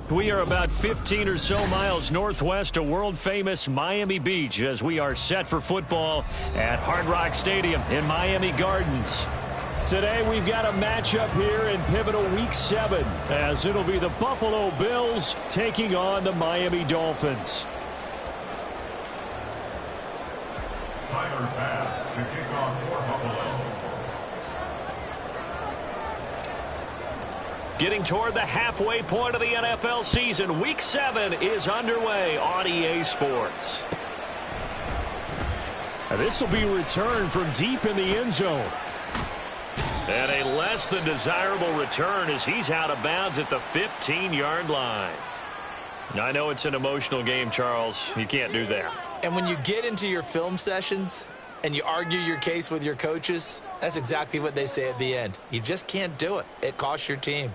We are about 15 or so miles northwest of world-famous Miami Beach as we are set for football at Hard Rock Stadium in Miami Gardens. Today we've got a matchup here in pivotal Week 7 as it'll be the Buffalo Bills taking on the Miami Dolphins. Tyler Bass to kick off for Buffalo. Getting toward the halfway point of the NFL season, Week 7 is underway on EA Sports. This will be returned from deep in the end zone. And a less than desirable return as he's out of bounds at the 15-yard line. I know it's an emotional game, Charles. You can't do that. And when you get into your film sessions and you argue your case with your coaches, that's exactly what they say at the end. You just can't do it. It costs your team.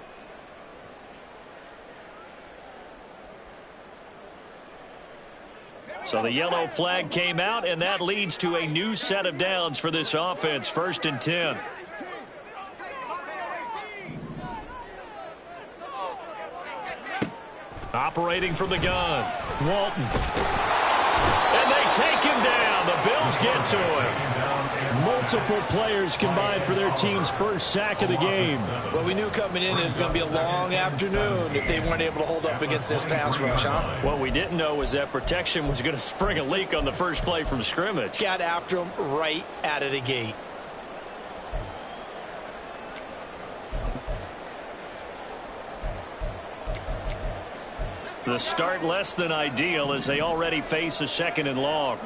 So the yellow flag came out, and that leads to a new set of downs for this offense. 1st and 10. Operating from the gun, Walton. And they take him down. The Bills get to him. Multiple players combined for their team's first sack of the game. Well, we knew coming in it was going to be a long afternoon if they weren't able to hold up against this pass rush, huh? What we didn't know was that protection was going to spring a leak on the first play from scrimmage. Got after him right out of the gate. The start less than ideal as they already face a 2nd and long.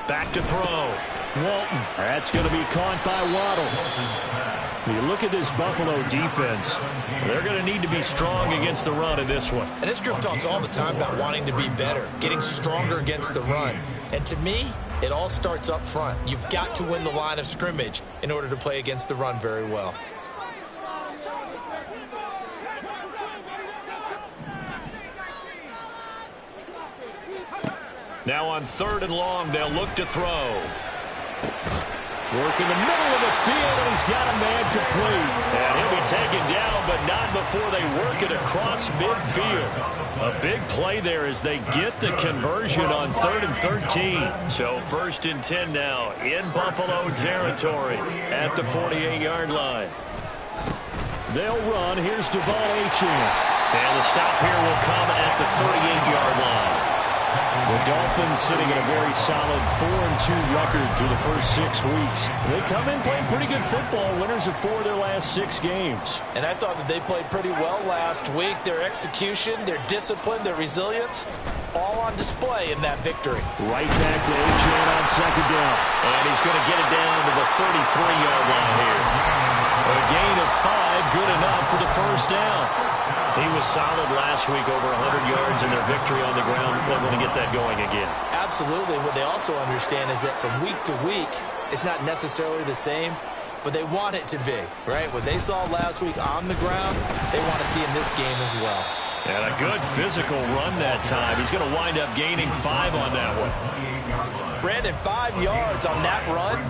Back to throw. Walton. That's going to be caught by Waddle. You look at this Buffalo defense. They're going to need to be strong against the run in this one. And this group talks all the time about wanting to be better, getting stronger against the run. And to me, it all starts up front. You've got to win the line of scrimmage in order to play against the run very well. Now on 3rd and long, they'll look to throw. Work in the middle of the field, and he's got a man complete. And he'll be taken down, but not before they work it across midfield. A big play there as they get the conversion on 3rd and 13. So 1st and 10 now in Buffalo territory at the 48-yard line. They'll run. Here's Devon Achane. And the stop here will come at the 38-yard line. The Dolphins sitting at a very solid 4-2 record through the first 6 weeks. They come in playing pretty good football, winners of 4 of their last 6 games. And I thought that they played pretty well last week. Their execution, their discipline, their resilience, all on display in that victory. Right back to Achane on 2nd down. And he's going to get it down to the 33-yard line here. A gain of 5, good enough for the 1st down. He was solid last week, over 100 yards in their victory on the ground. They're going to get that going again. Absolutely. What they also understand is that from week to week, it's not necessarily the same, but they want it to be, right? What they saw last week on the ground, they want to see in this game as well. And a good physical run that time. He's going to wind up gaining 5 on that one. Brandon, 5 yards on that run.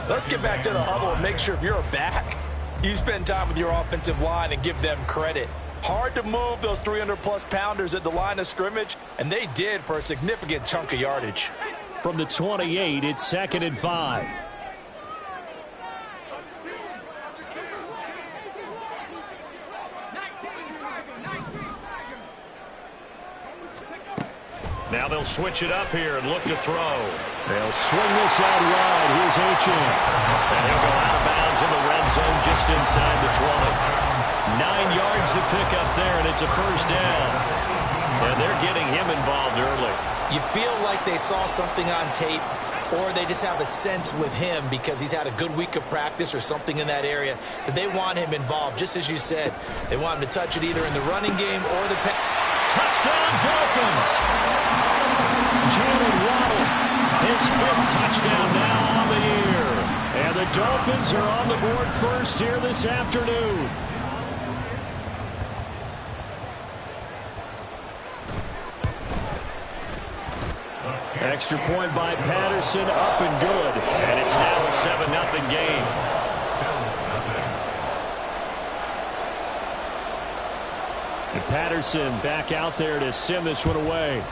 Let's get back to the huddle and make sure if you're a back, you spend time with your offensive line and give them credit. Hard to move those 300-plus pounders at the line of scrimmage, and they did for a significant chunk of yardage. From the 28, it's 2nd and 5. Now they'll switch it up here and look to throw. They'll swing this out wide. Here's Achane. And he'll go out of bounds in the red zone just inside the 20. 9 yards to pick up there, and it's a 1st down. And they're getting him involved early. You feel like they saw something on tape, or they just have a sense with him because he's had a good week of practice or something in that area that they want him involved. Just as you said, they want him to touch it either in the running game or the pass. Touchdown, Dolphins! Jalen Waddle, his 5th touchdown now on the year. And the Dolphins are on the board first here this afternoon. Extra point by Patterson, up and good. And it's now a 7-0 game. And Patterson back out there to send this one away.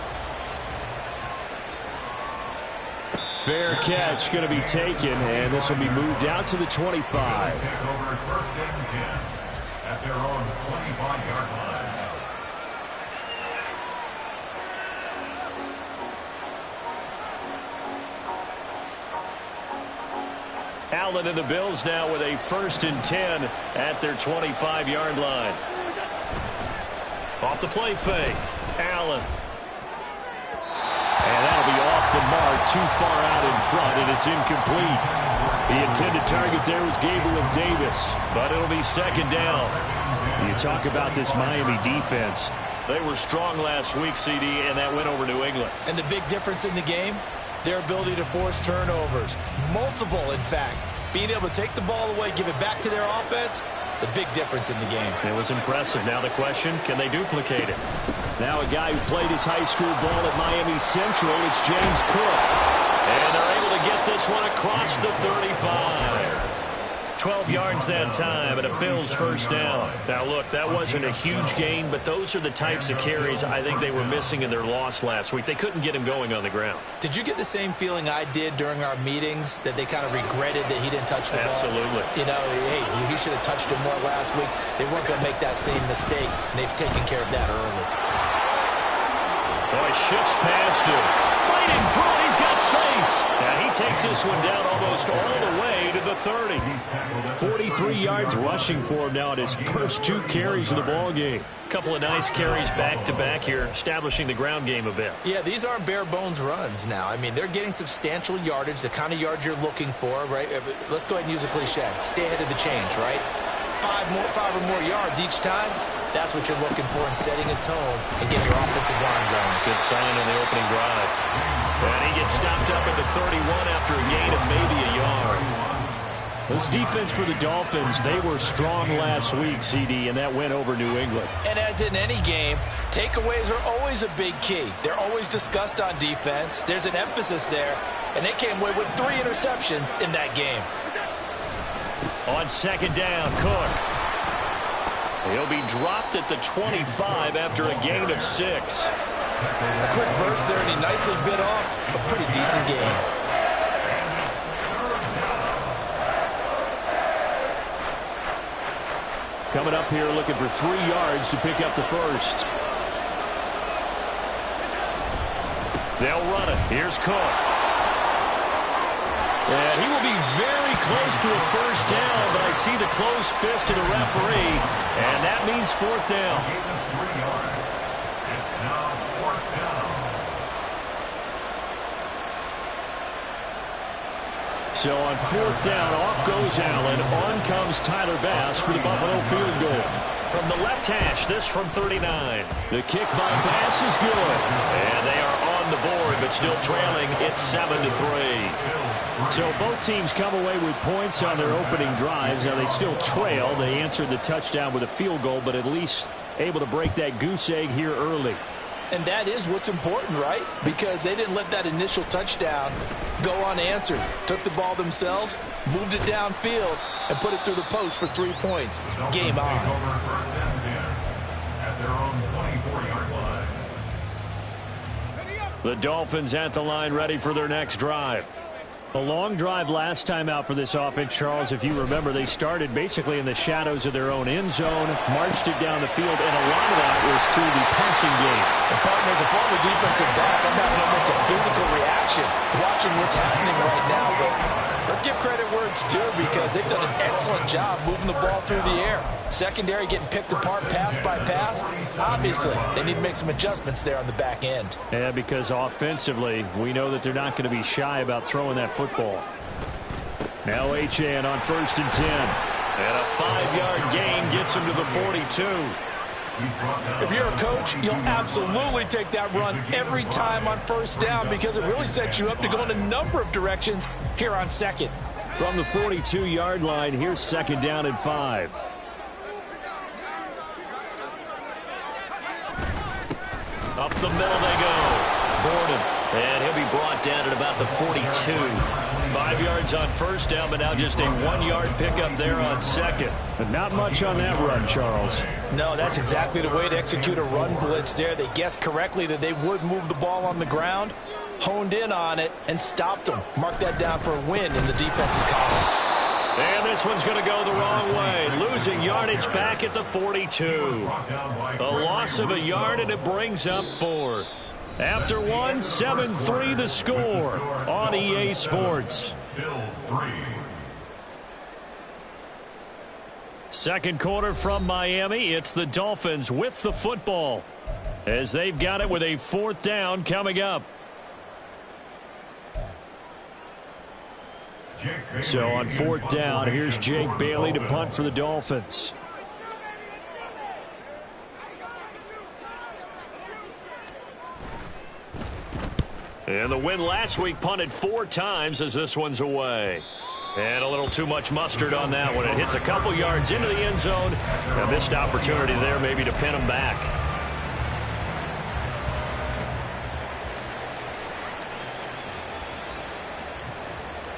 Fair catch going to be taken, and this will be moved out to the 25. At their own 25-yard line. Allen and the Bills now with a 1st and 10 at their 25-yard line. Off the play fake. Allen. And that'll be off the mark, too far out in front, and it's incomplete. The intended target there was Gabriel Davis, but it'll be 2nd down. You talk about this Miami defense. They were strong last week, CD, and that went over New England. And the big difference in the game, their ability to force turnovers. Multiple, in fact. Being able to take the ball away, give it back to their offense, the big difference in the game. It was impressive. Now the question, can they duplicate it? Now a guy who played his high school ball at Miami Central, it's James Cook. And they're able to get this one across the 35. 12 yards that time and a Bills 1st down. Now, look, that wasn't a huge gain, but those are the types of carries I think they were missing in their loss last week. They couldn't get him going on the ground. Did you get the same feeling I did during our meetings, that they kind of regretted that he didn't touch the ball? Absolutely. You know, hey, he should have touched it more last week. They weren't going to make that same mistake, and they've taken care of that early. Boy, shifts past him. Fighting through it. He's got space. And he takes this one down almost all the way to the 30. 43 yards rushing for him now at his first 2 carries of the ball game. Couple of nice carries back-to-back here, establishing the ground game a bit. Yeah, these aren't bare-bones runs now. I mean, they're getting substantial yardage, the kind of yards you're looking for, right? Let's go ahead and use a cliche. Stay ahead of the change, right? 5 or more yards each time. That's what you're looking for in setting a tone and getting your offensive line going. Good sign on the opening drive. And he gets stopped up at the 31 after a gain of maybe a yard. This defense for the Dolphins, they were strong last week, CD, and that went over New England. And as in any game, takeaways are always a big key. They're always discussed on defense. There's an emphasis there, and they came away with 3 interceptions in that game. On 2nd down, Cook. He'll be dropped at the 25 after a gain of 6. A quick burst there, and he nicely bit off a pretty decent gain. Coming up here looking for 3 yards to pick up the 1st. They'll run it. Here's Cook. And he will be very close to a 1st down, but I see the closed fist of the referee, and that means 4th down. It's now 4th down. So on 4th down, off goes Allen. On comes Tyler Bass for the Buffalo field goal. From the left hash, this from 39. The kick by Bass is good. And they are on the board, but still trailing. It's 7-3. So both teams come away with points on their opening drives. Now they still trail. They answered the touchdown with a field goal, but at least able to break that goose egg here early. And that is what's important, right? Because they didn't let that initial touchdown go unanswered. Took the ball themselves, moved it downfield, and put it through the post for 3 points. Game on. At their own 24-yard line. The Dolphins at the line ready for their next drive. A long drive last time out for this offense, Charles. If you remember, they started basically in the shadows of their own end zone, marched it down the field, and a lot of that was through the passing game. And partners, a former defensive back, I'm having almost a physical reaction watching what's happening right now. But let's give credit where it's due, because they've done an excellent job moving the ball through the air. Secondary getting picked apart pass by pass. Obviously, they need to make some adjustments there on the back end. Yeah, because offensively, we know that they're not going to be shy about throwing that football. Now Achane on 1st and 10. And a 5-yard gain gets him to the 42. If you're a coach, you'll absolutely take that run every time on 1st down, because it really sets you up to go in a number of directions here on 2nd. From the 42-yard line, here's 2nd down and 5. Up the middle they go. Borden. And he'll be brought down at about the 42. 5 5 yards on first down, but now just a 1-yard pickup there on second. But not much on that run, Charles. No, that's exactly the way to execute a run blitz there. They guessed correctly that they would move the ball on the ground, honed in on it, and stopped them. Mark that down for a win in the defense's column. And this one's going to go the wrong way. Losing yardage back at the 42. A loss of a yard, and it brings up fourth. After one, 7-3 the score on EA Sports. Bills 3. Second quarter from Miami. It's the Dolphins with the football as they've got it with a 4th down coming up. So on 4th down, here's Jake Bailey to punt for the Dolphins. And the win last week punted 4 times as this one's away. And a little too much mustard on that one. It hits a couple yards into the end zone. A missed opportunity there maybe to pin them back.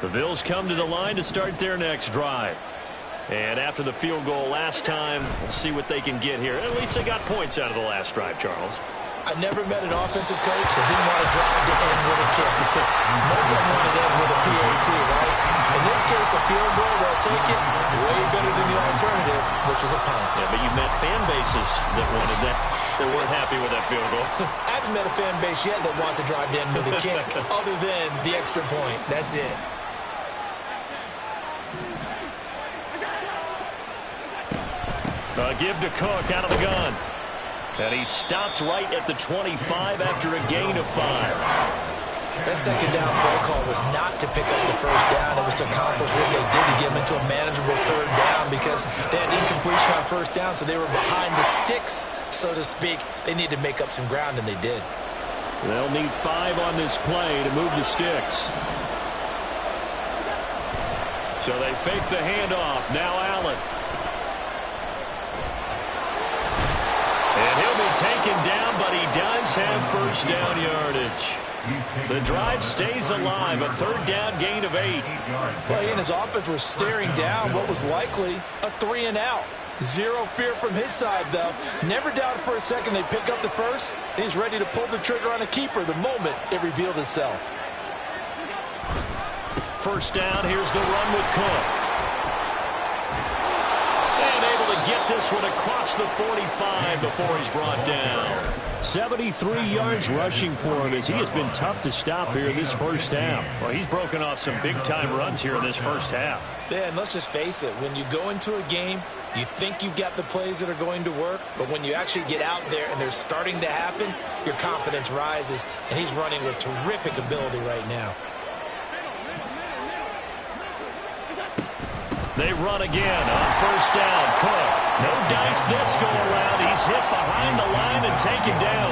The Bills come to the line to start their next drive. And after the field goal last time, we'll see what they can get here. At least they got points out of the last drive, Charles. I never met an offensive coach that didn't want to drive to end with a kick. Most of them want to end with a PAT, right? In this case, a field goal, they'll take it way better than the alternative, which is a punt. Yeah, but you met fan bases that wanted that. They weren't happy with that field goal. I haven't met a fan base yet that wants to drive to end with a kick, other than the extra point. That's it. Give to Cook out of the gun. And he stopped right at the 25 after a gain of 5. That second down play call was not to pick up the first down. It was to accomplish what they did to get them into a manageable 3rd down because they had incompletion on first down, so they were behind the sticks, so to speak. They needed to make up some ground, and they did. They'll need 5 on this play to move the sticks. So they fake the handoff. Now Allen. And he'll be taken down, but he does have first down yardage. The drive stays alive, a 3rd down gain of 8. Well, he and his offense were staring down what was likely a 3-and-out. Zero fear from his side, though. Never doubted for a second they pick up the first. He's ready to pull the trigger on a keeper the moment it revealed itself. First down, here's the run with Cook. Get this one across the 45 before he's brought down. 73 yards rushing for him as he has been tough to stop here in this first half. Well, he's broken off some big-time runs here in this first half. Yeah, and let's just face it. When you go into a game, you think you've got the plays that are going to work, but when you actually get out there and they're starting to happen, your confidence rises, and he's running with terrific ability right now. They run again on first down. Cook. No dice this go around. He's hit behind the line and taken down.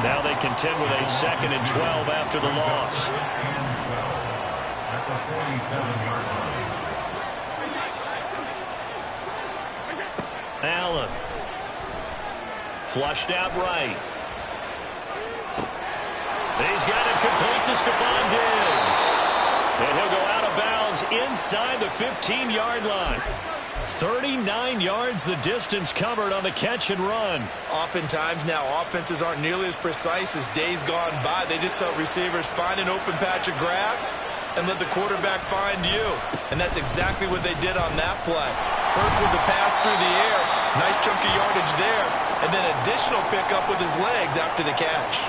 Now they contend with a 2nd and 12 after the loss. Allen. Flushed out right. He's got it complete to Stephon Diggs. And he'll go out of bounds inside the 15-yard line. 39 yards the distance covered on the catch and run. Oftentimes now offenses aren't nearly as precise as days gone by. They just help receivers find an open patch of grass and let the quarterback find you. And that's exactly what they did on that play. First with the pass through the air. Nice chunk of yardage there. And then additional pickup with his legs after the catch.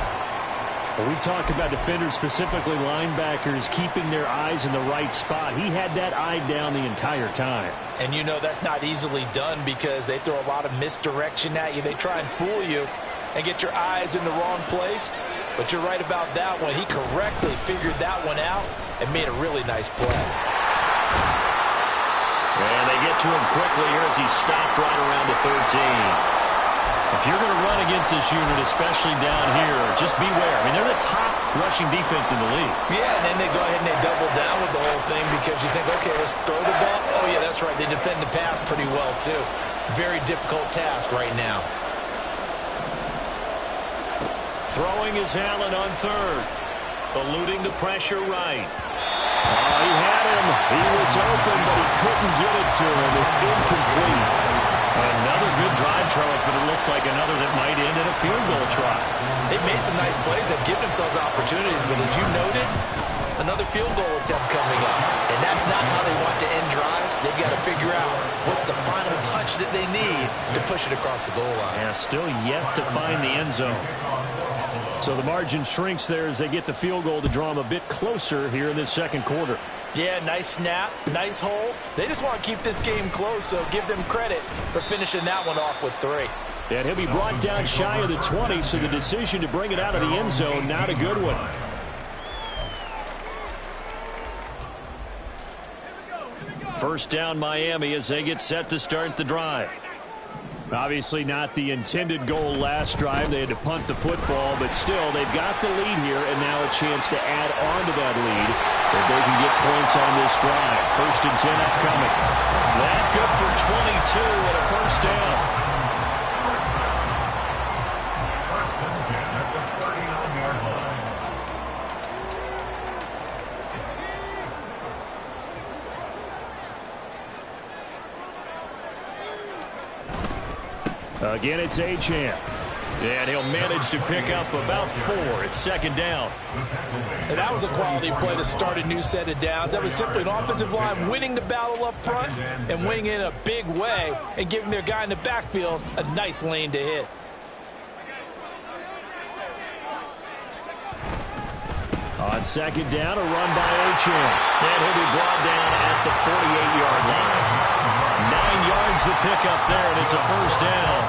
When we talk about defenders, specifically linebackers, keeping their eyes in the right spot. He had that eye down the entire time. And you know that's not easily done because they throw a lot of misdirection at you. They try and fool you and get your eyes in the wrong place. But you're right about that one. He correctly figured that one out and made a really nice play. And they get to him quickly here as he stopped right around the 13. If you're going to run against this unit, especially down here, just beware. I mean, they're the top rushing defense in the league. Yeah, and then they go ahead and they double down with the whole thing because you think, okay, let's throw the ball. Oh, yeah, that's right. They defend the pass pretty well, too. Very difficult task right now. Throwing is Allen on 3rd. Eluding the pressure right. He had him. He was open, but he couldn't get it to him. It's incomplete. Another good drive, Charles, but it looks like another that might end in a field goal try. They've made some nice plays. They've given themselves opportunities, but as you noted, another field goal attempt coming up. And that's not how they want to end drives. They've got to figure out what's the final touch that they need to push it across the goal line. Yeah, still yet to find the end zone. So the margin shrinks there as they get the field goal to draw them a bit closer here in this second quarter. Yeah, nice snap, nice hole. They just want to keep this game close, so give them credit for finishing that one off with 3. And he'll be brought down shy of the 20, so the decision to bring it out of the end zone, not a good one. First down Miami as they get set to start the drive. Obviously not the intended goal last drive. They had to punt the football, but still they've got the lead here and now a chance to add on to that lead if they can get points on this drive. 1st and 10 upcoming. That good for 22 and a first down. First and 10 at the 39-yard line. Again, it's Achane. And he'll manage to pick up about 4. It's 2nd down. And that was a quality play to start a new set of downs. That was simply an offensive line winning the battle up front and winning in a big way and giving their guy in the backfield a nice lane to hit. On 2nd down, a run by Achane. And he'll be brought down at the 48-yard line. 9 yards the pickup there, and it's a first down.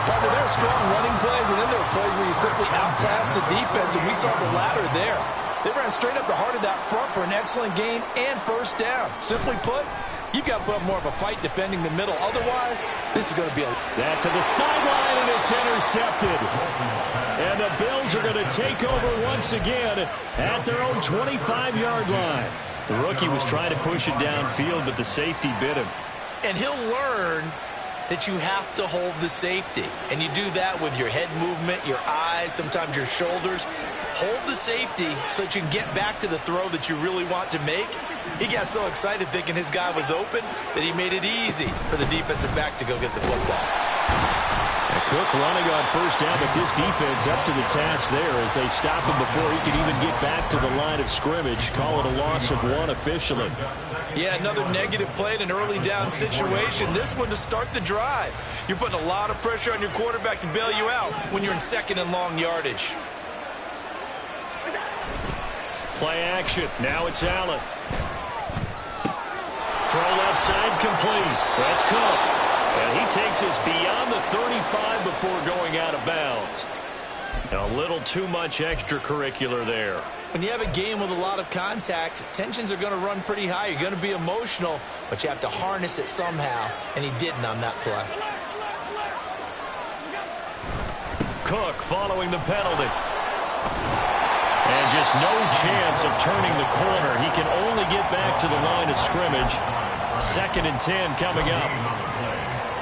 Partner, there are strong running plays, and then there are plays where you simply outclass the defense, and we saw the latter there. They ran straight up the heart of that front for an excellent gain and first down. Simply put, you've got to put up more of a fight defending the middle. Otherwise, this is going to be a... That's to the sideline, and it's intercepted. And the Bills are going to take over once again at their own 25-yard line. The rookie was trying to push it downfield, but the safety bit him. And he'll learn that you have to hold the safety. And you do that with your head movement, your eyes, sometimes your shoulders. Hold the safety so that you can get back to the throw that you really want to make. He got so excited thinking his guy was open that he made it easy for the defensive back to go get the football. And Cook running on first down, but this defense up to the task there as they stop him before he can even get back to the line of scrimmage. Call it a loss of 1 officially. Yeah, another negative play in an early down situation. This one to start the drive. You're putting a lot of pressure on your quarterback to bail you out when you're in 2nd and long yardage. Play action. Now it's Allen. Throw left side complete. That's Cook. And he takes us beyond the 35 before going out of bounds. A little too much extracurricular there. When you have a game with a lot of contact, tensions are going to run pretty high. You're going to be emotional, but you have to harness it somehow, and he didn't on that play. Cook following the penalty. And just no chance of turning the corner. He can only get back to the line of scrimmage. 2nd and 10 coming up.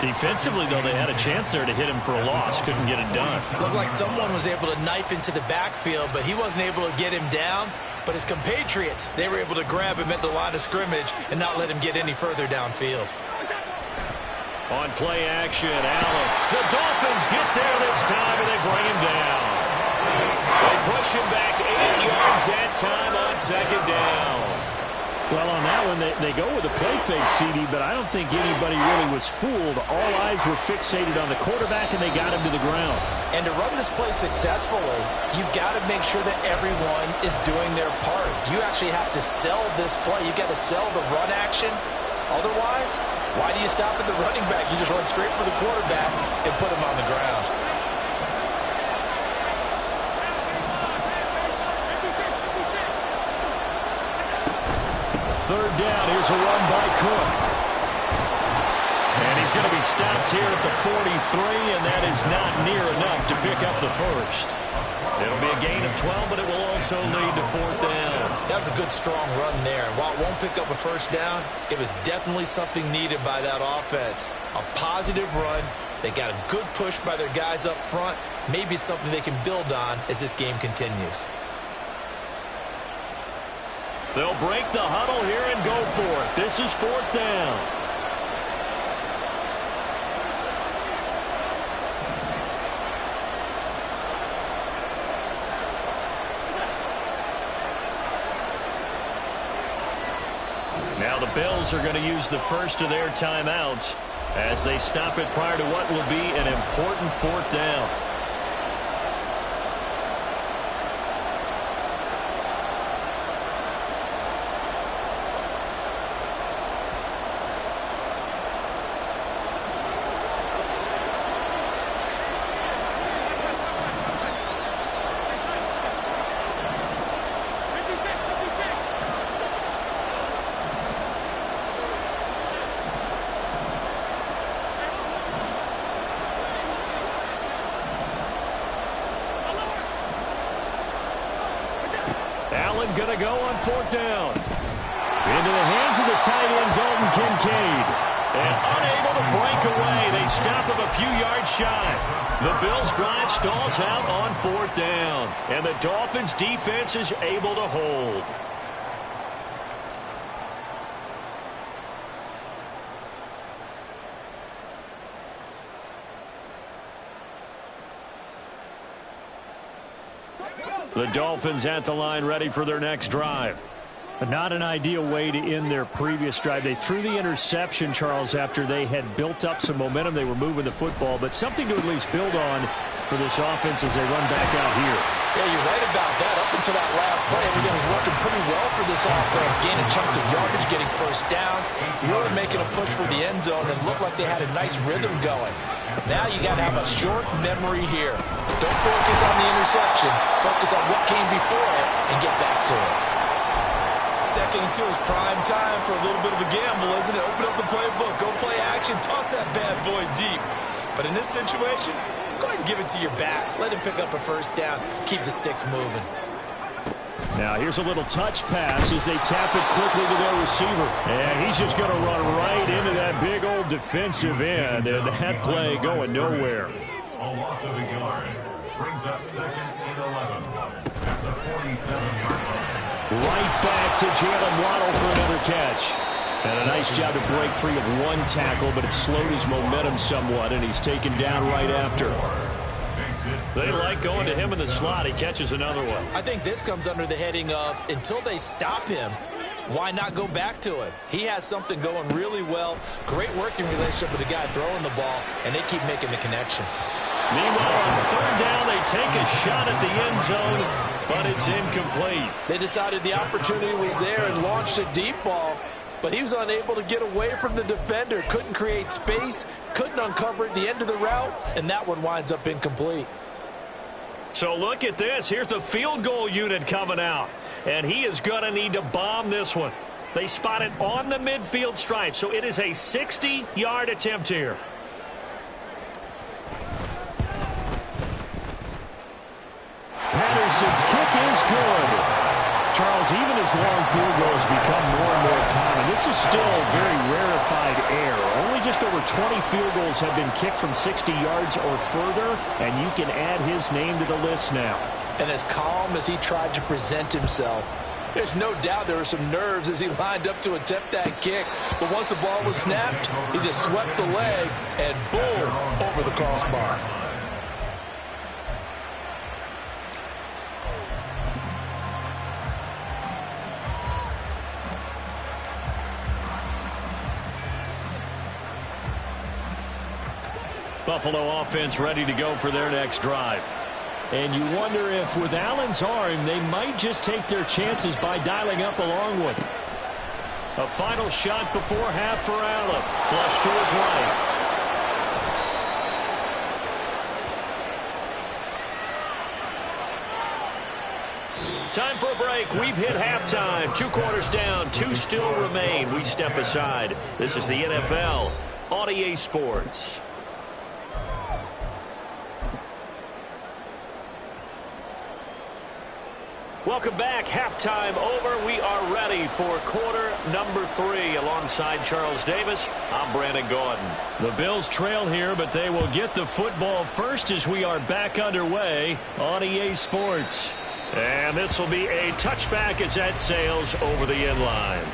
Defensively, though, they had a chance there to hit him for a loss. Couldn't get it done. Looked like someone was able to knife into the backfield, but he wasn't able to get him down. But his compatriots, they were able to grab him at the line of scrimmage and not let him get any further downfield. On play action, Allen. The Dolphins get there this time, and they bring him down. They push him back 8 yards that time on 2nd down. Well, on that one, they go with a play fake, CD, but I don't think anybody really was fooled. All eyes were fixated on the quarterback, and they got him to the ground. And to run this play successfully, you've got to make sure that everyone is doing their part. You actually have to sell this play. You've got to sell the run action. Otherwise, why do you stop at the running back? You just run straight for the quarterback and put him on the ground. Third down, here's a run by Cook. And he's going to be stopped here at the 43, and that is not near enough to pick up the first. It'll be a gain of 12, but it will also lead to 4th down. That was a good, strong run there. While it won't pick up a first down, it was definitely something needed by that offense. A positive run. They got a good push by their guys up front. Maybe something they can build on as this game continues. They'll break the huddle here and go for it. This is 4th down. Now the Bills are going to use the first of their timeouts as they stop it prior to what will be an important 4th down. Allen going to go on 4th down. Into the hands of the tight end, Dalton Kincaid. And unable to break away. They stop him a few yards shy. The Bills' drive stalls out on 4th down. And the Dolphins' defense is able to hold. The Dolphins at the line ready for their next drive. But not an ideal way to end their previous drive. They threw the interception, Charles, after they had built up some momentum. They were moving the football, but something to at least build on for this offense as they run back out here. Yeah, you're right about that. Up until that last play, everything was working pretty well for this offense, gaining chunks of yardage, getting first downs, really making a push for the end zone, and looked like they had a nice rhythm going. Now you got to have a short memory here. Don't focus on the interception. Focus on what came before it and get back to it. 2nd and 2 is prime time for a little bit of a gamble, isn't it? Open up the playbook, go play action, toss that bad boy deep. But in this situation, go ahead and give it to your back. Let him pick up a first down. Keep the sticks moving. Now here's a little touch pass as they tap it quickly to their receiver. And he's just going to run right into that big old defensive end. And that play going nowhere. A loss of a yard. Brings up 2nd and 11 at the 47-yard line. Right back to Jalen Waddle for another catch. And a nice job to break free of one tackle, but it slowed his momentum somewhat, and he's taken down right after. They like going to him in the slot. He catches another one. I think this comes under the heading of, until they stop him, why not go back to it? He has something going really well. Great working relationship with the guy throwing the ball, and they keep making the connection. Meanwhile, on 3rd down, they take a shot at the end zone, but it's incomplete. They decided the opportunity was there and launched a deep ball, but he was unable to get away from the defender. Couldn't create space, couldn't uncover at the end of the route, and that one winds up incomplete. So look at this. Here's the field goal unit coming out, and he is going to need to bomb this one. They spot it on the midfield stripe, so it is a 60-yard attempt here. Patterson's kick is good. Charles, even as long field goals become more and more common, this is still very rarefied air. Only just over 20 field goals have been kicked from 60 yards or further, and you can add his name to the list now. And as calm as he tried to present himself, there's no doubt there were some nerves as he lined up to attempt that kick. But once the ball was snapped, he just swept the leg and boom, over the crossbar. Buffalo offense ready to go for their next drive. And you wonder if with Allen's arm, they might just take their chances by dialing up a long one. A final shot before half for Allen. Flush to his right. Time for a break. We've hit halftime. 2 quarters down. 2 still remain. We step aside. This is the NFL on EA Sports. Welcome back. Halftime over. We are ready for quarter number 3. Alongside Charles Davis, I'm Brandon Gordon. The Bills trail here, but they will get the football first as we are back underway on EA Sports. And this will be a touchback as that sails over the end line.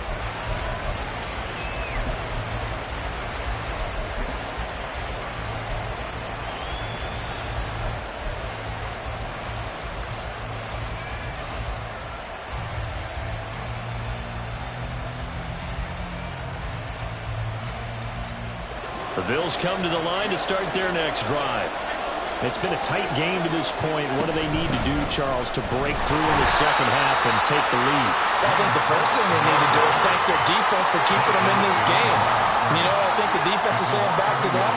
The Bills come to the line to start their next drive. It's been a tight game to this point. What do they need to do, Charles, to break through in the second half and take the lead? I think the first thing they need to do is thank their defense for keeping them in this game. And you know what I think the defense is saying back to them?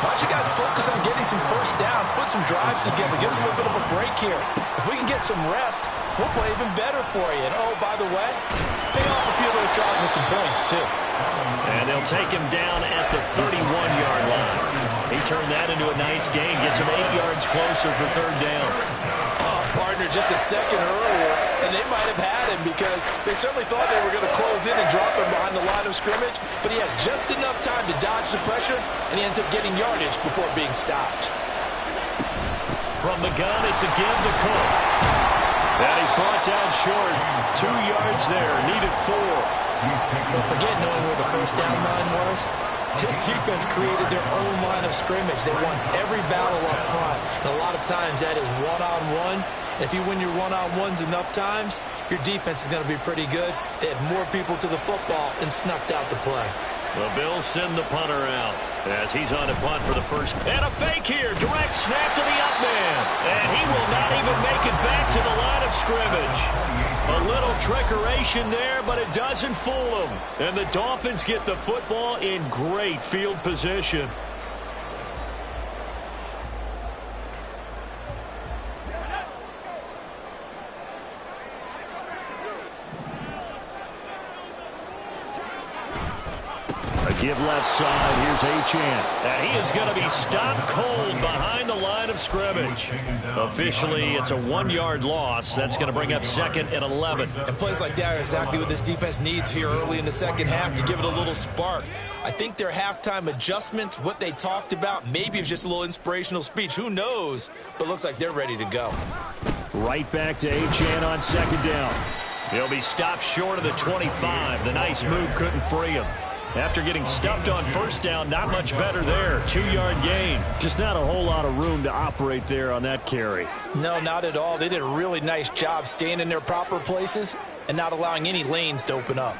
Why don't you guys focus on getting some first downs, put some drives together, give us a little bit of a break here. If we can get some rest, we'll play even better for you. And oh, by the way, pay off a few of those drives with some points, too. And they'll take him down at the 31-yard line. He turned that into a nice gain, gets him 8 yards closer for third down. Oh, partner, just a second earlier, and they might have had him because they certainly thought they were going to close in and drop him behind the line of scrimmage, but he had just enough time to dodge the pressure, and he ends up getting yardage before being stopped. From the gun, it's a give to Cook. And he's brought down short. 2 yards there, needed 4. Don't forget knowing where the first down line was. This defense created their own line of scrimmage. They won every battle up front. And a lot of times that is one-on-one. And if you win your one-on-ones enough times, your defense is going to be pretty good. They had more people to the football and snuffed out the play. The Bills send the punter out as he's on a punt for the first. And a fake here. Direct snap to the up man. And he will not even make it back to the line of scrimmage. A little trickeration there, but it doesn't fool them. And the Dolphins get the football in great field position. Give left side. Here's Achane. And he is going to be stopped cold behind the line of scrimmage. Officially, it's a 1-yard loss. That's going to bring up 2nd and 11. And plays like that are exactly what this defense needs here early in the second half to give it a little spark. I think their halftime adjustments, what they talked about, maybe it was just a little inspirational speech. Who knows? But looks like they're ready to go. Right back to Achane on second down. He'll be stopped short of the 25. The nice move couldn't free him. After getting stuffed on first down, not much better there. 2-yard gain. Just not a whole lot of room to operate there on that carry. No, not at all. They did a really nice job staying in their proper places and not allowing any lanes to open up.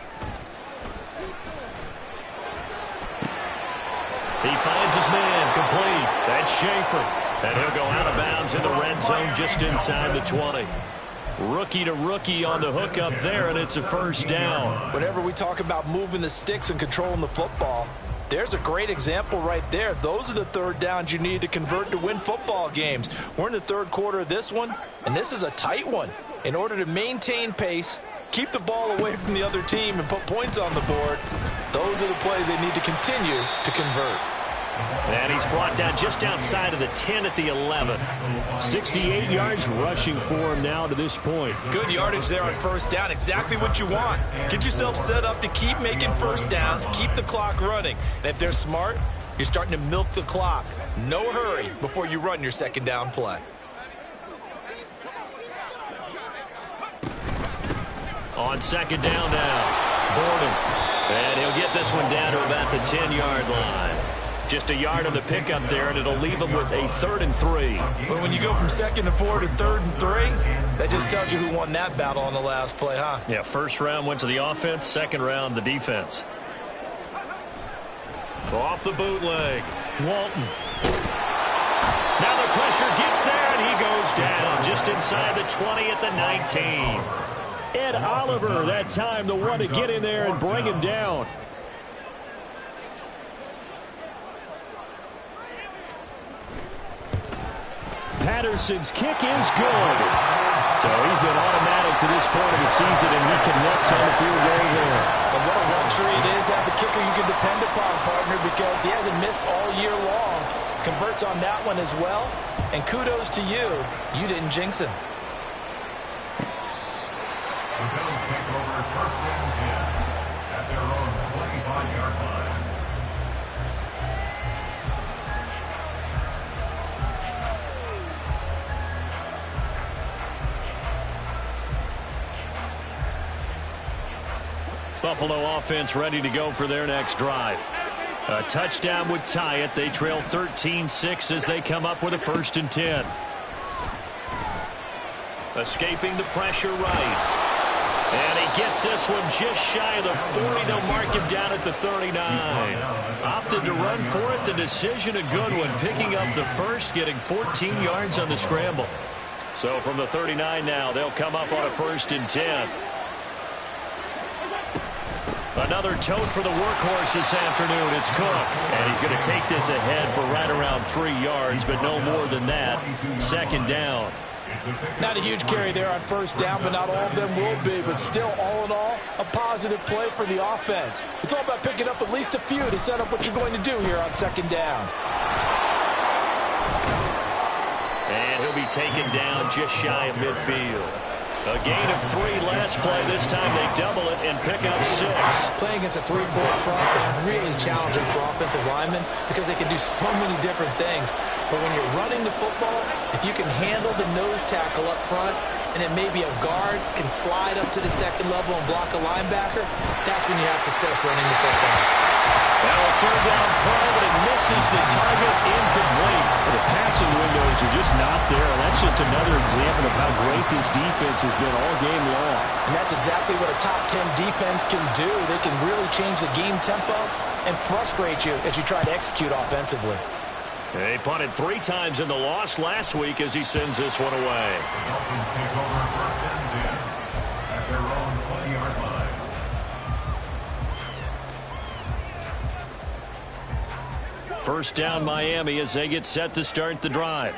He finds his man complete. That's Schaefer. And he'll go out of bounds in the red zone just inside the 20. Rookie to rookie on the hook up there, and it's a first down. Whenever we talk about moving the sticks and controlling the football, there's a great example right there. Those are the third downs you need to convert to win football games. We're in the third quarter of this one, and this is a tight one. In order to maintain pace, keep the ball away from the other team, and put points on the board, those are the plays they need to continue to convert. And he's brought down just outside of the 10 at the 11. 68 yards rushing for him now to this point. Good yardage there on first down. Exactly what you want. Get yourself set up to keep making first downs, keep the clock running. And if they're smart, you're starting to milk the clock. No hurry before you run your second down play. On second down now, Gordon. And he'll get this one down to about the 10-yard line. Just a yard on the pickup there, and it'll leave him with a 3rd and 3. But when you go from 2nd and 4 to 3rd and 3, that just tells you who won that battle on the last play, huh? Yeah, first round went to the offense, second round the defense. Off the bootleg, Walton. Now the pressure gets there, and he goes down just inside the 20 at the 19. Ed Oliver that time the one to get in there and bring him down. Patterson's kick is good. So he's been automatic to this point of the season, and he connects on the field goal there. And what a luxury it is to have a kicker you can depend upon, partner, because he hasn't missed all year long. Converts on that one as well. And kudos to you. You didn't jinx him. The Bills take over first and 10 at their own 25-yard line. Buffalo offense ready to go for their next drive. A touchdown would tie it. They trail 13-6 as they come up with a 1st and 10. Escaping the pressure right. And he gets this one just shy of the 40. They'll mark him down at the 39. Opted to run for it. The decision a good one. Picking up the first, getting 14 yards on the scramble. So from the 39 now, they'll come up on a 1st and 10. Another tote for the workhorse this afternoon. It's Cook. And he's going to take this ahead for right around 3 yards, but no more than that. 2nd down. Not a huge carry there on 1st down, but not all of them will be. But still, all in all, a positive play for the offense. It's all about picking up at least a few to set up what you're going to do here on 2nd down. And he'll be taken down just shy of midfield. A gain of 3 last play. This time they double it and pick up 6. Playing against a 3-4 front is really challenging for offensive linemen because they can do so many different things. But when you're running the football, if you can handle the nose tackle up front, and then maybe a guard can slide up to the 2nd level and block a linebacker, that's when you have success running the football. Now a 3rd down throw, but it misses the target, incomplete. The passing windows are just not there, and that's just another example of how great this defense has been all game long. And that's exactly what a top 10 defense can do. They can really change the game tempo and frustrate you as you try to execute offensively. They punted 3 times in the loss last week as he sends this one away. The Dolphins take over 1st and 10 at their own 20-yard line. First down Miami as they get set to start the drive.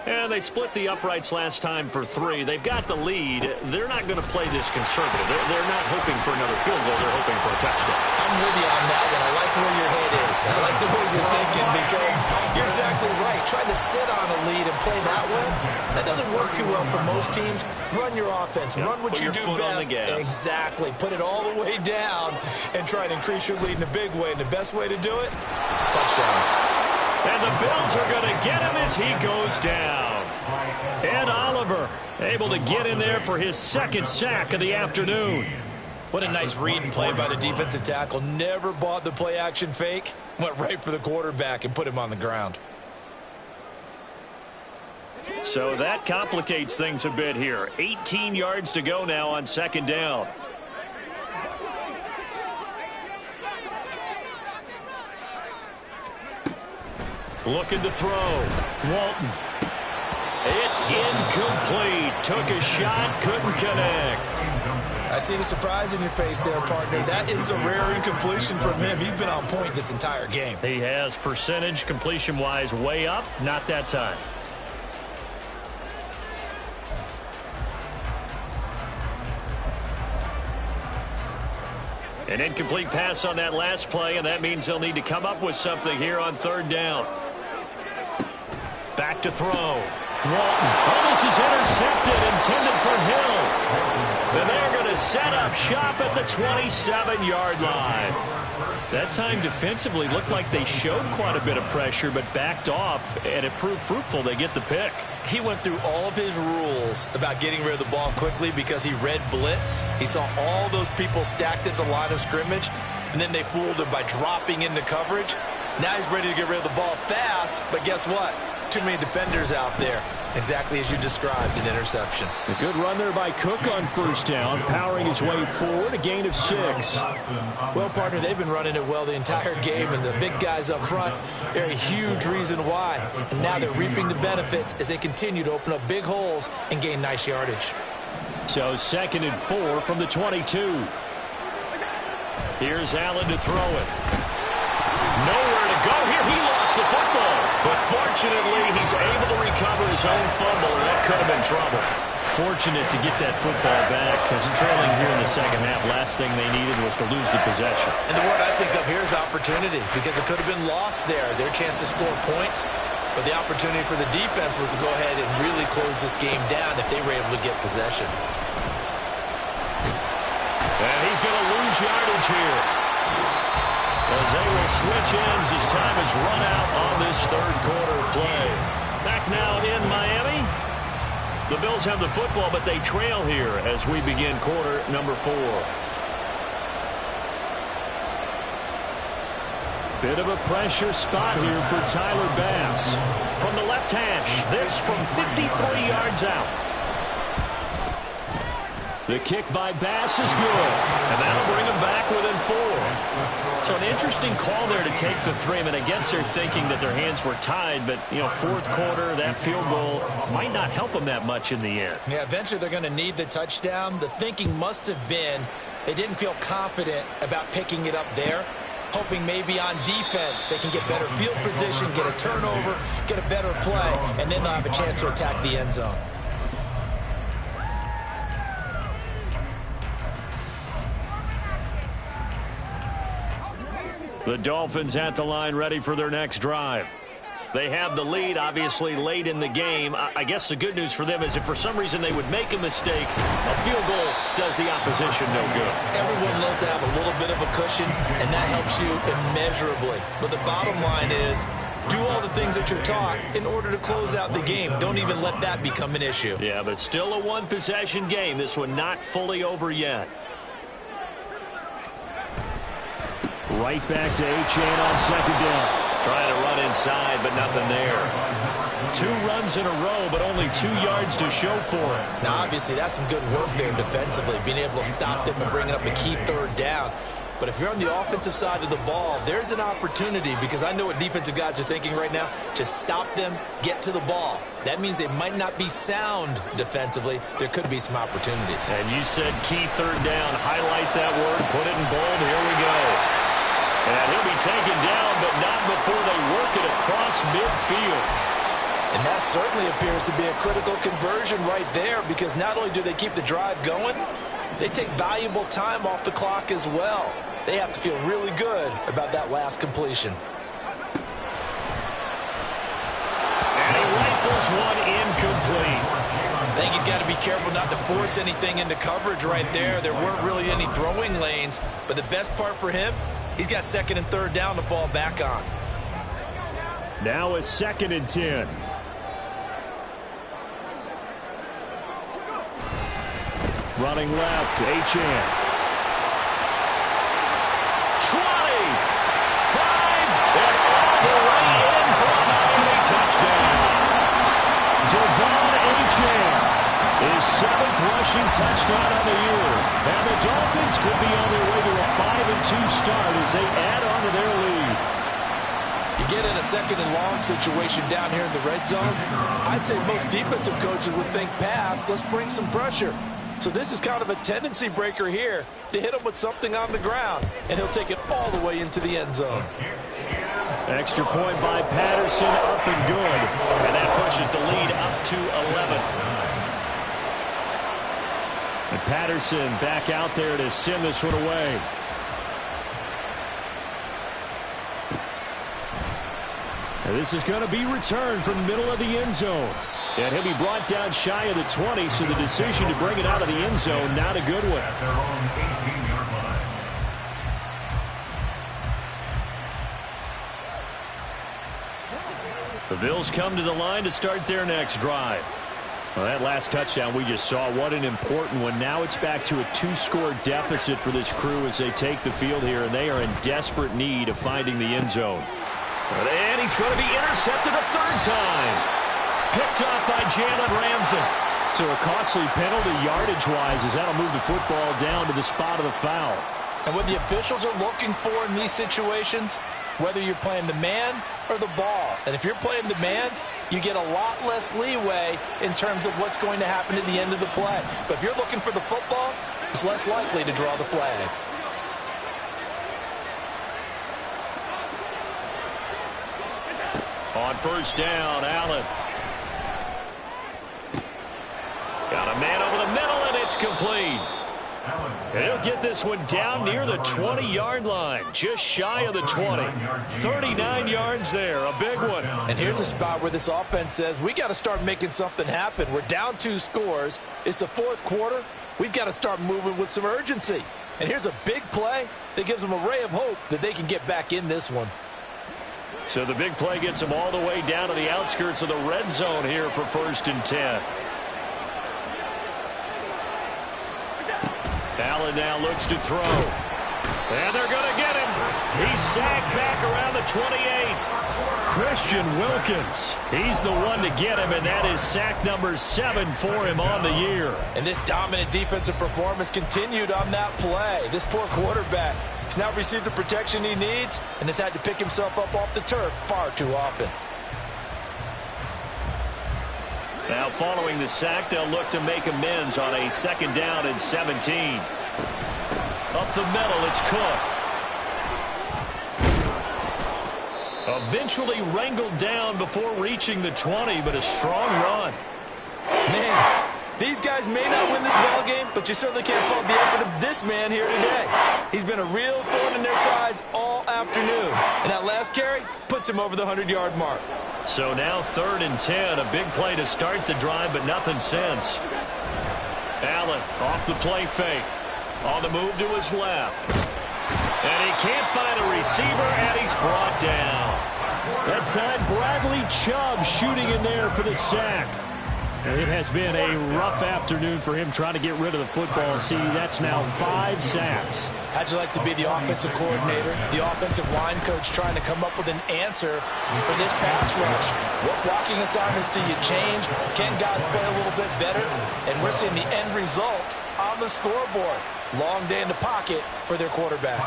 And they split the uprights last time for 3. They've got the lead. They're not going to play this conservative. They're not hoping for another field goal. They're hoping for a touchdown. I'm with you on that one. I like where your head is. I like the way you're thinking because you're exactly right. Trying to sit on a lead and play that way, that doesn't work too well for most teams. Run your offense. Run what you do best. Exactly. Put it all the way down and try to increase your lead in a big way. And the best way to do it, touchdowns. And the Bills are going to get him as he goes down. Ed Oliver able to get in there for his 2nd sack of the afternoon. What a nice read and play by the defensive tackle. Never bought the play-action fake. Went right for the quarterback and put him on the ground. So that complicates things a bit here. 18 yards to go now on 2nd down. Looking to throw. Walton. It's incomplete. Took a shot, couldn't connect. I see the surprise in your face there, partner. That is a rare incompletion from him. He's been on point this entire game. He has percentage completion-wise way up. Not that time. An incomplete pass on that last play, and that means they'll need to come up with something here on 3rd down. Back to throw. Walton. Oh, this is intercepted, intended for Hill. And they're going to set up shop at the 27-yard line. That time defensively looked like they showed quite a bit of pressure, but backed off, and it proved fruitful. They get the pick. He went through all of his rules about getting rid of the ball quickly because he read blitz. He saw all those people stacked at the line of scrimmage, and then they fooled him by dropping into coverage. Now he's ready to get rid of the ball fast, but guess what? Too many defenders out there. Exactly as you described, an interception. A good run there by Cook on 1st down, powering his way forward, a gain of 6. Well, partner, they've been running it well the entire game, and the big guys up front, they're a huge reason why. And now they're reaping the benefits as they continue to open up big holes and gain nice yardage. So 2nd and 4 from the 22. Here's Allen to throw it. Nowhere to go here. He lost the football. But fortunately, he's able to recover his own fumble, and that could have been trouble. Fortunate to get that football back, because trailing here in the 2nd half, last thing they needed was to lose the possession. And the word I think of here is opportunity, because it could have been lost there. Their chance to score points. But the opportunity for the defense was to go ahead and really close this game down if they were able to get possession. And he's going to lose yardage here, as they will switch ends as time is run out on this 3rd quarter play. Back now in Miami. The Bills have the football, but they trail here as we begin quarter number 4. Bit of a pressure spot here for Tyler Bass. From the left hash, this from 53 yards out. The kick by Bass is good. And that'll bring him back within 4. So an interesting call there to take the 3. I mean, I guess they're thinking that their hands were tied, but, you know, fourth quarter, that field goal might not help them that much in the end. Yeah, eventually they're going to need the touchdown. The thinking must have been they didn't feel confident about picking it up there, hoping maybe on defense they can get better field position, get a turnover, get a better play, and then they'll have a chance to attack the end zone. The Dolphins at the line ready for their next drive. They have the lead, obviously, late in the game. I guess the good news for them is if for some reason they would make a mistake, a field goal does the opposition no good. Everyone loves to have a little bit of a cushion, and that helps you immeasurably. But the bottom line is, do all the things that you're taught in order to close out the game. Don't even let that become an issue. Yeah, but still a one-possession game. This one not fully over yet. Right back to Achane on second down. Trying to run inside, but nothing there. 2 runs in a row, but only 2 yards to show for it. Now, obviously, that's some good work there defensively, being able to stop them and bringing up a key third down. But if you're on the offensive side of the ball, there's an opportunity, because I know what defensive guys are thinking right now. Just stop them, get to the ball. That means they might not be sound defensively. There could be some opportunities. And you said key third down. Highlight that word. Put it in bold. Here we go. And he'll be taken down, but not before they work it across midfield. And that certainly appears to be a critical conversion right there, because not only do they keep the drive going, they take valuable time off the clock as well. They have to feel really good about that last completion. And he rifles one incomplete. I think he's got to be careful not to force anything into coverage right there. There weren't really any throwing lanes, but the best part for him, he's got second and third down to fall back on. Now a 2nd and 10. Running left, Achane. 20, 5, and all the way in for a Miami touchdown. Devon Achane, his 7th rushing touchdown on the year. And the Dolphins could be on their way to a 5-2 start as they add on to their lead. You get in a second and long situation down here in the red zone, I'd say most defensive coaches would think pass, let's bring some pressure. So this is kind of a tendency breaker here to hit him with something on the ground, and he'll take it all the way into the end zone. Extra point by Patterson, up and good. And that pushes the lead up to 11. And Patterson back out there to send this one away. And this is going to be returned from the middle of the end zone. And he'll be brought down shy of the 20, so the decision to bring it out of the end zone, not a good one. At their own 18-yard line. The Bills come to the line to start their next drive. Well, that last touchdown we just saw, what an important one. Now it's back to a 2-score deficit for this crew as they take the field here, and they are in desperate need of finding the end zone. And he's going to be intercepted a 3rd time. Picked up by Jalen Ramsey. So a costly penalty yardage-wise as that'll move the football down to the spot of the foul. And what the officials are looking for in these situations, whether you're playing the man or the ball. And if you're playing the man, you get a lot less leeway in terms of what's going to happen at the end of the play. But if you're looking for the football, it's less likely to draw the flag. On 1st down, Allen. Got a man over the middle, and it's complete. And he'll get this one down near the 20-yard line, just shy of the 20. 39 yards there, a big one. And here's a spot where this offense says, we got to start making something happen. We're down 2 scores. It's the 4th quarter. We've got to start moving with some urgency. And here's a big play that gives them a ray of hope that they can get back in this one. So the big play gets them all the way down to the outskirts of the red zone here for 1st and 10. Allen now looks to throw. And they're going to get him. He's sacked back around the 28. Christian Wilkins. He's the one to get him, and that is sack number 7 for him on the year. And this dominant defensive performance continued on that play. This poor quarterback has now received the protection he needs and has had to pick himself up off the turf far too often. Now following the sack, they'll look to make amends on a 2nd down and 17. Up the middle, it's Cook. Eventually wrangled down before reaching the 20, but a strong run. Man, these guys may not win this ball game, but you certainly can't fault the effort of this man here today. He's been a real thorn in their sides all afternoon. And that last carry puts him over the 100-yard mark. So now 3rd and 10, a big play to start the drive, but nothing since. Allen off the play fake. On the move to his left. And he can't find a receiver, and he's brought down. That time, Bradley Chubb shooting in there for the sack. It has been a rough afternoon for him trying to get rid of the football. See, that's now 5 sacks. How'd you like to be the offensive coordinator, the offensive line coach trying to come up with an answer for this pass rush? What blocking assignments do you change? Can guys play a little bit better? And we're seeing the end result on the scoreboard. Long day in the pocket for their quarterback.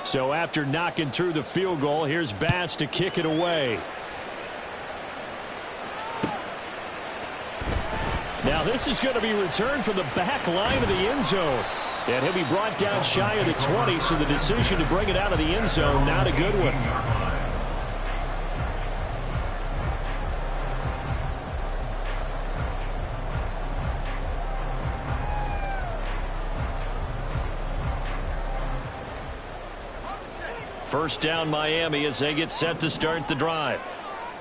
So after knocking through the field goal, here's Bass to kick it away. Now this is going to be returned from the back line of the end zone. And he'll be brought down shy of the 20, so the decision to bring it out of the end zone, not a good one. First down Miami as they get set to start the drive.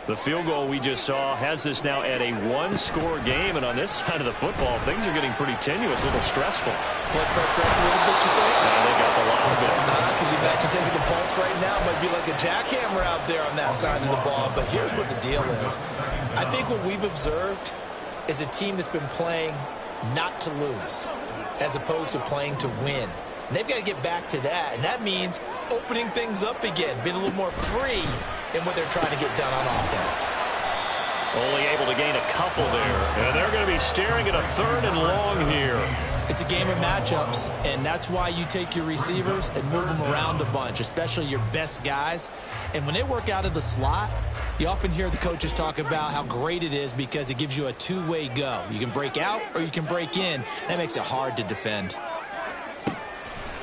The field goal we just saw has this now at a 1-score game, and on this side of the football, things are getting pretty tenuous, a little stressful. Blood pressure up a little bit, you think? They got a lot of it. Could you imagine taking the pulse right now? Might be like a jackhammer out there on that side of the ball, but here's what the deal is. I think what we've observed is a team that's been playing not to lose as opposed to playing to win. And they've got to get back to that, and that means opening things up again, being a little more free in what they're trying to get done on offense. Only able to gain a couple there, and they're going to be staring at a 3rd and long here. It's a game of matchups, and that's why you take your receivers and move them around a bunch, especially your best guys. And when they work out of the slot, you often hear the coaches talk about how great it is because it gives you a two-way go. You can break out or you can break in. That makes it hard to defend.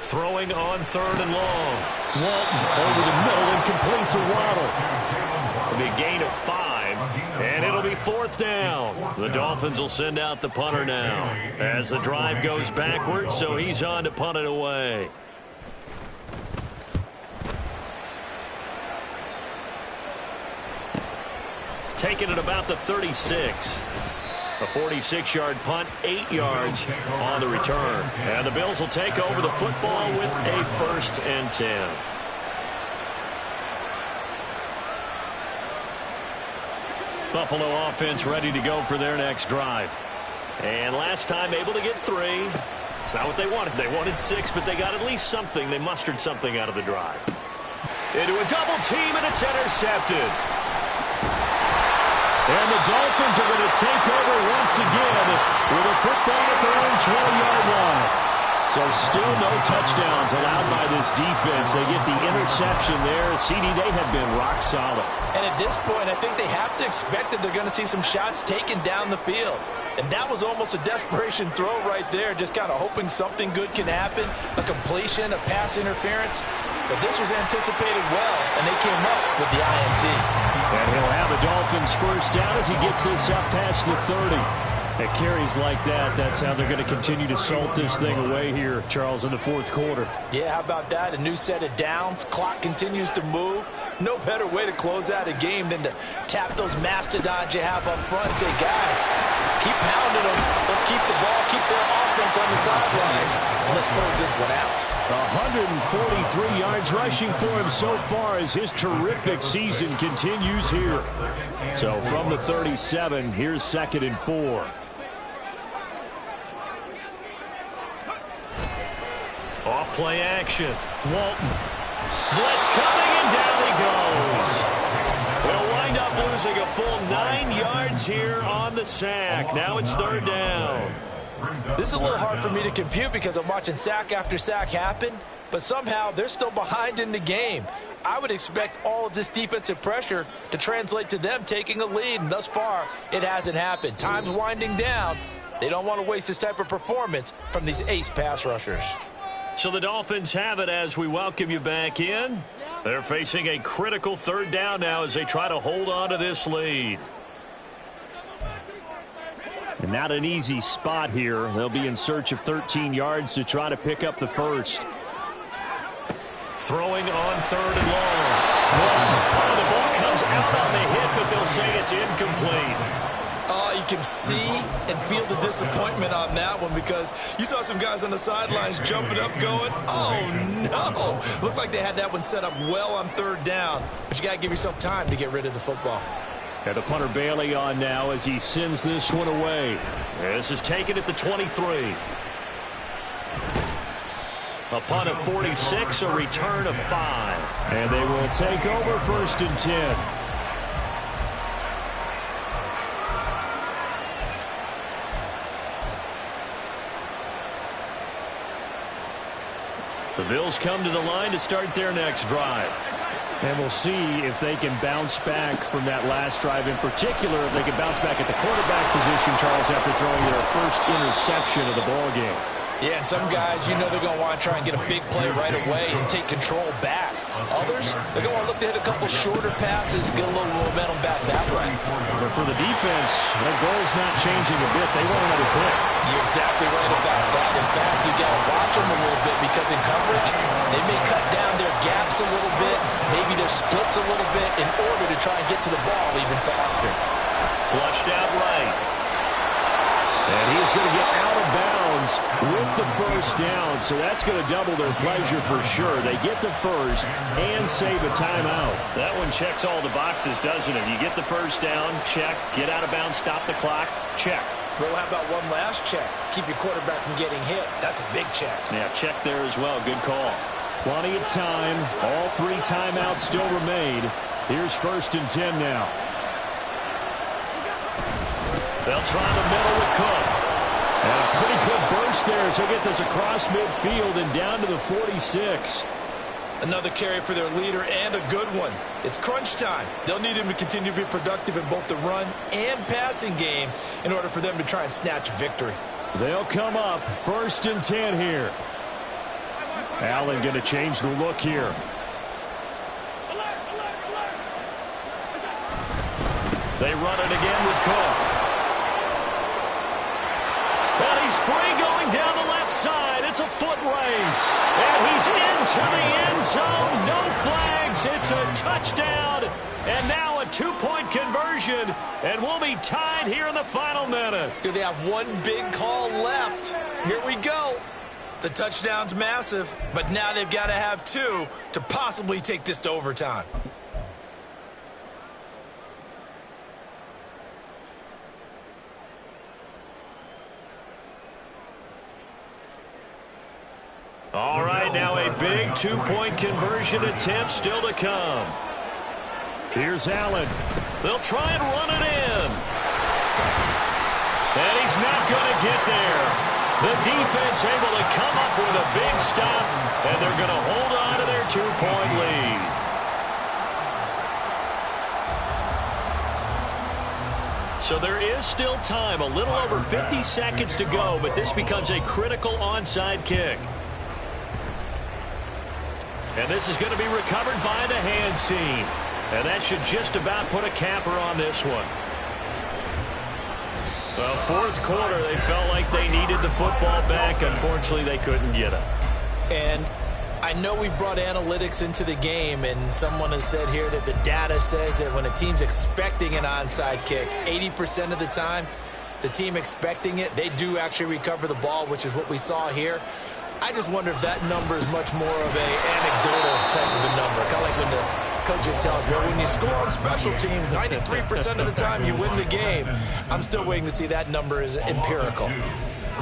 Throwing on 3rd and long. Walton over the middle and complete to Waddle. It'll be a gain of 5, and it'll be 4th down. The Dolphins will send out the punter now as the drive goes backwards, so he's on to punt it away. Taking it about the 36. A 46-yard punt, 8 yards on the return. And the Bills will take over the football with a 1st and 10. Buffalo offense ready to go for their next drive. And last time able to get 3. It's not what they wanted. They wanted 6, but they got at least something. They mustered something out of the drive. Into a double team, and it's intercepted. And the Dolphins are going to take over once again with a football at their own 20-yard line. So still no touchdowns allowed by this defense. They get the interception there. CD, they have been rock solid. And at this point, I think they have to expect that they're going to see some shots taken down the field. And that was almost a desperation throw right there, just kind of hoping something good can happen, a completion, a pass interference. But this was anticipated well, and they came up with the INT. And he'll have the Dolphins first down as he gets this up past the 30. At carries like that, that's how they're going to continue to salt this thing away here, Charles, in the 4th quarter. Yeah, how about that? A new set of downs. Clock continues to move. No better way to close out a game than to tap those mastodons you have up front and say, guys, keep pounding them. Let's keep the ball, keep their offense on the sidelines, and let's close this one out. 143 yards rushing for him so far as his terrific season continues here. So from the 37, here's 2nd and 4. Play action. Walton. Blitz coming, and down he goes. They'll wind up losing a full 9 yards here on the sack. Now it's third down. This is a little hard for me to compute because I'm watching sack after sack happen, but somehow they're still behind in the game. I would expect all of this defensive pressure to translate to them taking a lead, and thus far, it hasn't happened. Time's winding down. They don't want to waste this type of performance from these ace pass rushers. So the Dolphins have it as we welcome you back in. They're facing a critical third down now as they try to hold on to this lead. And not an easy spot here. They'll be in search of 13 yards to try to pick up the first. Throwing on third and long. The ball comes out on the hit, but they'll say it's incomplete. You can see and feel the disappointment on that one because you saw some guys on the sidelines jumping up going, oh no. Looked like they had that one set up well on third down, but you got to give yourself time to get rid of the football. And the punter Bailey on now as he sends this one away. This is taken at the 23. A punt of 46, a return of 5. And they will take over first and 10. The Bills come to the line to start their next drive. And we'll see if they can bounce back from that last drive. In particular, if they can bounce back at the quarterback position, Charles, after throwing their first interception of the ballgame. Yeah, and some guys, you know they're going to want to try and get a big play right away and take control back. Others, they're going to look to hit a couple shorter passes, get a little momentum back that way. But for the defense, their goal's not changing a bit. They want another pick. You're exactly right about that. In fact, you got to watch them a little bit because in coverage, they may cut down their gaps a little bit, maybe their splits a little bit in order to try and get to the ball even faster. Flushed out right. And he's going to get out of bounds with the first down, so that's going to double their pleasure for sure. They get the first and save a timeout. That one checks all the boxes, doesn't it? You get the first down, check. Get out of bounds, stop the clock, check. Well, how about one last check? Keep your quarterback from getting hit. That's a big check. Yeah, check there as well. Good call. Plenty of time. All 3 timeouts still remain. Here's first and 10 now. They'll try the middle with Cook. And a pretty good burst there as he'll get this across midfield and down to the 46. Another carry for their leader and a good one. It's crunch time. They'll need him to continue to be productive in both the run and passing game in order for them to try and snatch a victory. They'll come up first and 10 here. Allen going to change the look here. They run it again with Cook. And he's free going down the left side. It's a foot race. And he's into the end zone. No flags. It's a touchdown. And now a 2-point conversion. And we'll be tied here in the final minute. Do they have one big call left? Here we go. The touchdown's massive, but now they've got to have 2 to possibly take this to overtime. All right, now a big 2-point conversion attempt still to come. Here's Allen. They'll try and run it in. And he's not going to get there. The defense able to come up with a big stop, and they're going to hold on to their 2-point lead. So there is still time, a little over 50 seconds to go, but this becomes a critical onside kick. And this is going to be recovered by the hands team. And that should just about put a capper on this one. Well, fourth quarter, they felt like they needed the football back. Unfortunately, they couldn't get it. And I know we brought analytics into the game, and someone has said here that the data says that when a team's expecting an onside kick, 80% of the time, the team expecting it, they do actually recover the ball, which is what we saw here. I just wonder if that number is much more of an anecdotal type of a number. Kind of like when the coaches tell us, well, when you score on special teams, 93% of the time you win the game. I'm still waiting to see that number is empirical.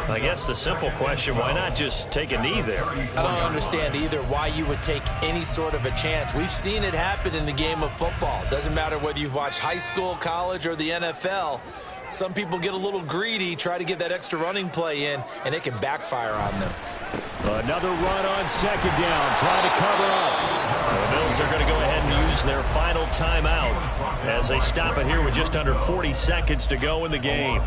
I guess the simple question, why not just take a knee there? I don't understand either why you would take any sort of a chance. We've seen it happen in the game of football. Doesn't matter whether you've watched high school, college, or the NFL. Some people get a little greedy, try to get that extra running play in, and it can backfire on them. Another run on second down, trying to cover up. The Bills are going to go ahead and use their final timeout as they stop it here with just under 40 seconds to go in the game.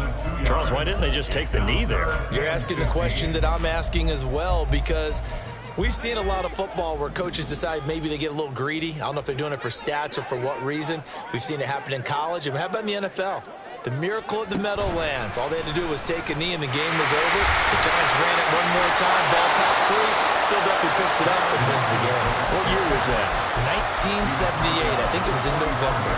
Charles, why didn't they just take the knee there? You're asking the question that I'm asking as well, because we've seen a lot of football where coaches decide maybe they get a little greedy. I don't know if they're doing it for stats or for what reason. We've seen it happen in college. And how about in the NFL? The miracle at the Meadowlands. All they had to do was take a knee and the game was over. The Giants ran it one more time. Ball caught free. Philadelphia picks it up and wins the game. What year was that? 1978. I think it was in November.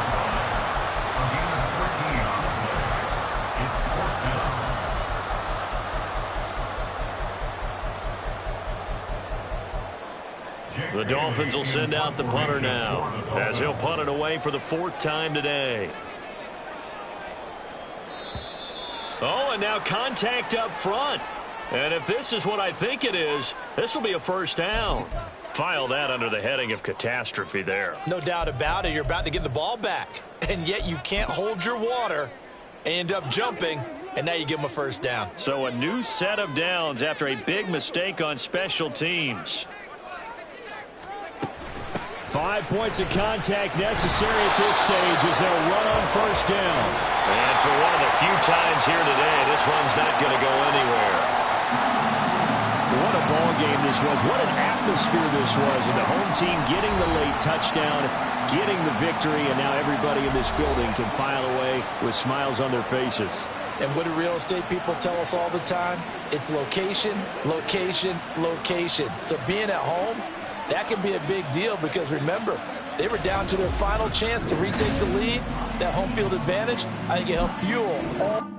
The Dolphins will send out the punter now as he'll punt it away for the 4th time today. Oh, and now contact up front. And if this is what I think it is, this will be a first down. File that under the heading of catastrophe there. No doubt about it. You're about to get the ball back, and yet you can't hold your water. End up jumping, and now you give them a first down. So a new set of downs after a big mistake on special teams. 5 points of contact necessary at this stage as they'll run on first down. And for one of the few times here today, this run's not going to go anywhere. What a ball game this was. What an atmosphere this was. And the home team getting the late touchdown, getting the victory, and now everybody in this building can file away with smiles on their faces. And what do real estate people tell us all the time? It's location, location, location. So being at home, that can be a big deal because, remember, they were down to their final chance to retake the lead. That home field advantage, I think it helped fuel all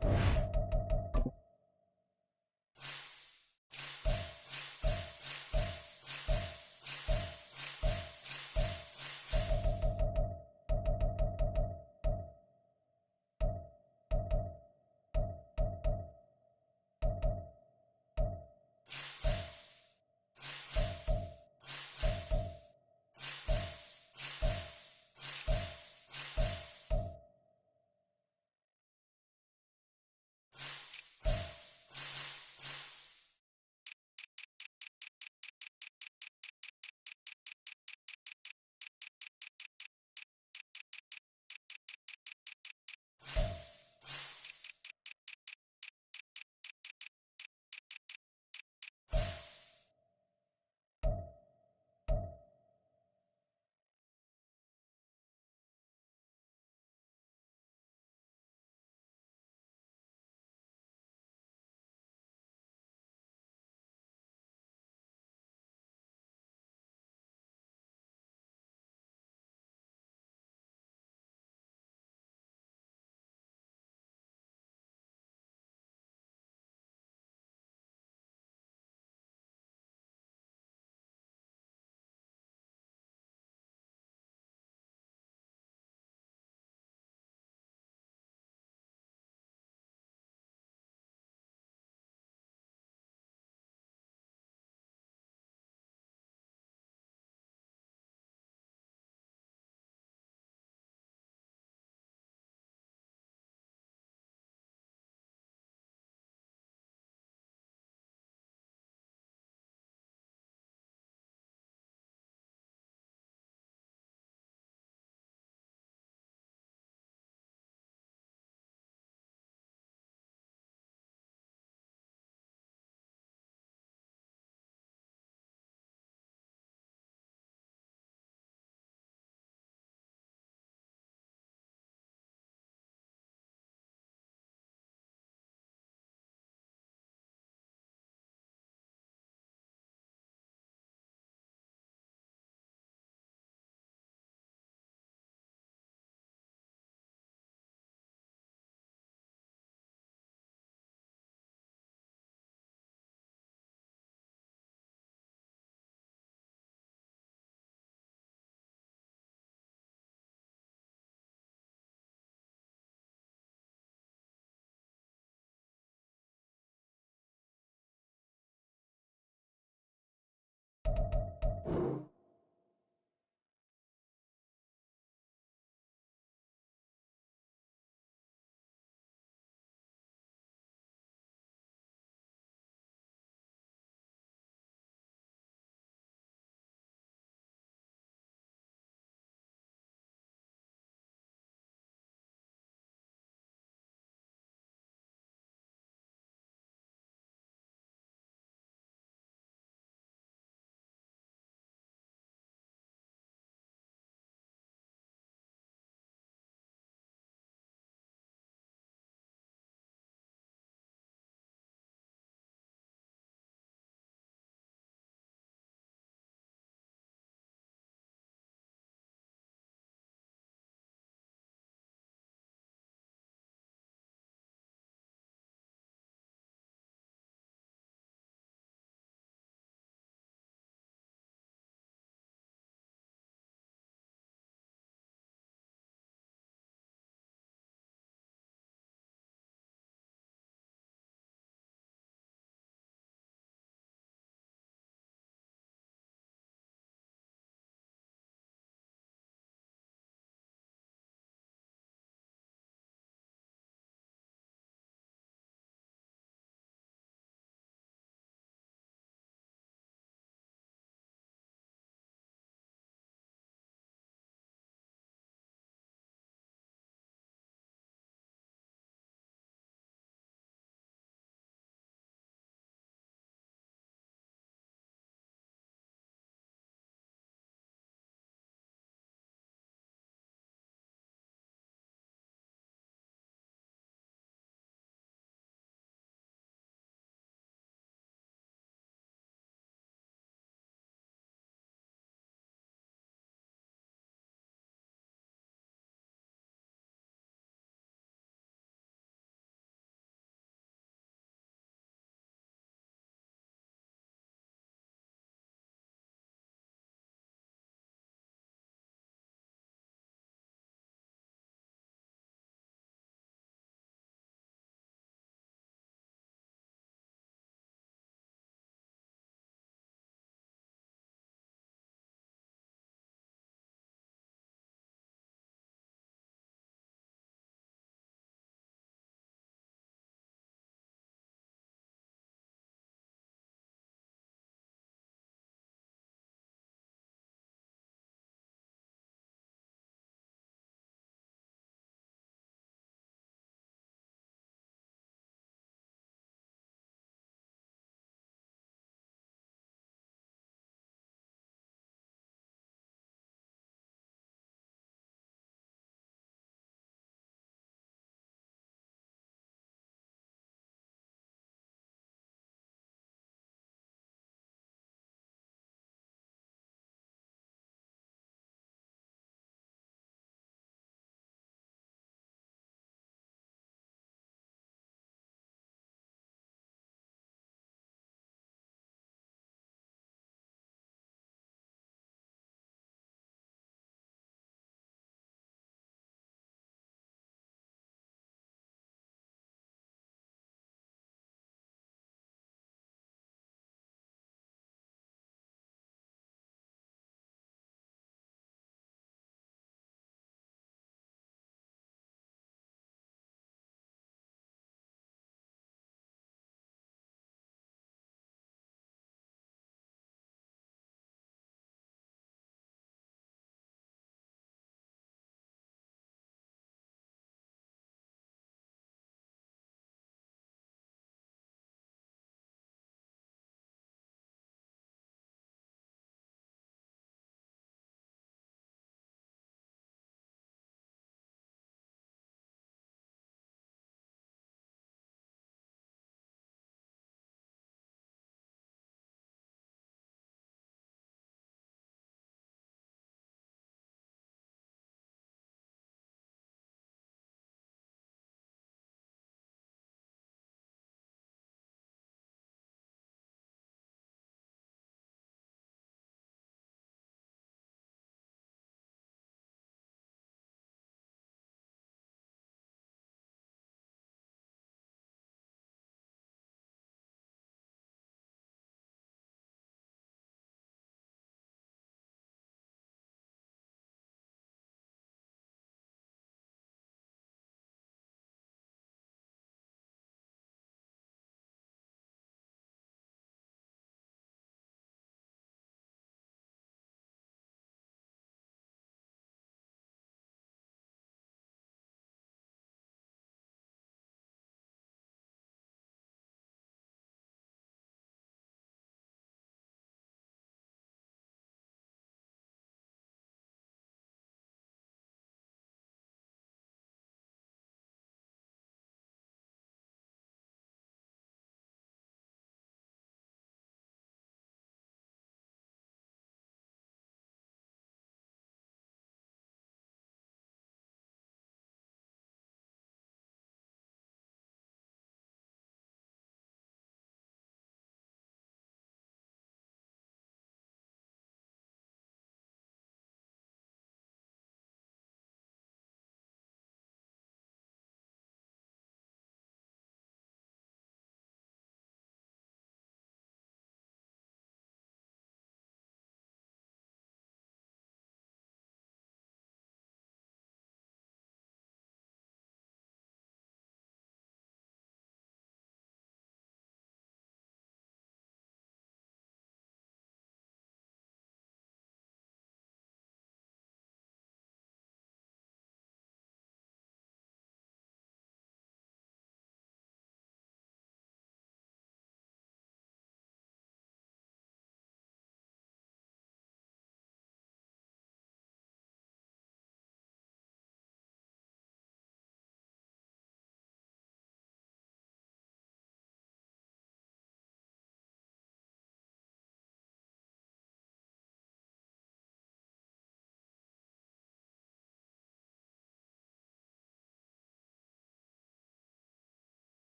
Bye.